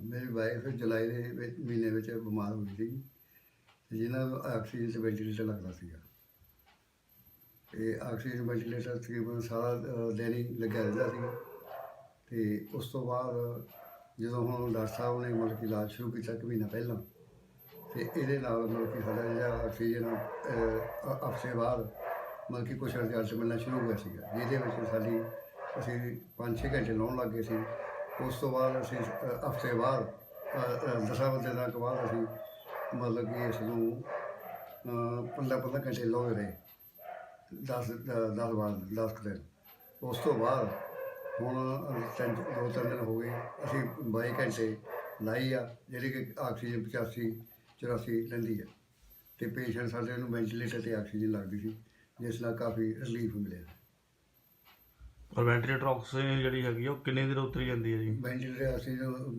ਮੇਰੀ ਵਾਈਫ ਜੁਲਾਈ ਦੇ ਮਹੀਨੇ ਵਿੱਚ ਬਿਮਾਰ ਹੋਈ ਸੀ, ਜਿਨ੍ਹਾਂ ਨੂੰ ਆਕਸੀਜਨ ਤੇ ਵੈਂਟੀਲੇਟਰ ਲੱਗਦਾ ਸੀਗਾ। ਤੇ ਆਕਸੀਜਨ ਵੈਂਟੀਲੇਟਰ ਤਕਰੀਬਨ ਸਾਰਾ ਦਿਨ ਹੀ ਲੱਗਿਆ ਰਹਿੰਦਾ ਸੀ। ਤੇ ਉਸ ਤੋਂ ਬਾਅਦ ਜਦੋਂ ਹੁਣ ਡਾਕਟਰ ਸਾਹਿਬ ਨੇ ਮਤਲਬ ਕਿ ਇਲਾਜ ਸ਼ੁਰੂ ਕੀਤਾ 1 ਮਹੀਨਾ ਪਹਿਲਾਂ, ਤੇ ਇਹਦੇ ਨਾਲ ਮਤਲਬ ਕਿ ਸਾਡਾ ਜਿਹੜਾ ਆਕਸੀਜਨ ਹਫ਼ਤੇ ਬਾਅਦ ਮਤਲਬ ਕਿ ਕੁਛ ਰਿਜ਼ਲਟ ਮਿਲਣਾ ਸ਼ੁਰੂ ਹੋਇਆ ਸੀਗਾ, ਜਿਹਦੇ ਵਿੱਚ ਅਸੀਂ 5-6 ਘੰਟੇ ਲਾਉਣ ਲੱਗ ਗਏ ਸੀ। ਉਸ ਤੋਂ ਬਾਅਦ ਅਸੀਂ ਹਫ਼ਤੇ ਬਾਅਦ 10 ਦਿਨਾਂ ਤੋਂ ਬਾਅਦ ਅਸੀਂ ਮਤਲਬ ਕਿ ਇਸ ਨੂੰ 15 ਘੰਟੇ ਲਾਉਂਦੇ ਰਹੇ, 10 ਦਿਨ। ਉਸ ਤੋਂ ਬਾਅਦ ਹੁਣ 2-3 ਦਿਨ ਹੋ ਗਏ ਅਸੀਂ 22 ਘੰਟੇ ਲਾਈ ਆ, ਜਿਹੜੀ ਕਿ ਆਕਸੀਜਨ 85-84 ਲੈਂਦੀ ਆ। ਅਤੇ ਪੇਸ਼ੈਂਟ ਸਾਡੇ ਨੂੰ ਵੈਂਟੀਲੇਟਰ 'ਤੇ ਆਕਸੀਜਨ ਲੱਗਦੀ ਸੀ, ਜਿਸ ਨਾਲ ਕਾਫੀ ਰਿਲੀਫ ਮਿਲਿਆ। ਔਰ ਵੈਂਟੀਲੇਟਰ ਆਕਸੀਜਨ ਜਿਹੜੀ ਹੈਗੀ ਉਹ ਕਿੰਨੇ ਦਿਨ ਉਤਰੀ ਜਾਂਦੀ ਹੈ ਜੀ? ਵੈਂਟੀਲੇਟਰ ਆਕਸੀਜਨ ਮਤਲਬ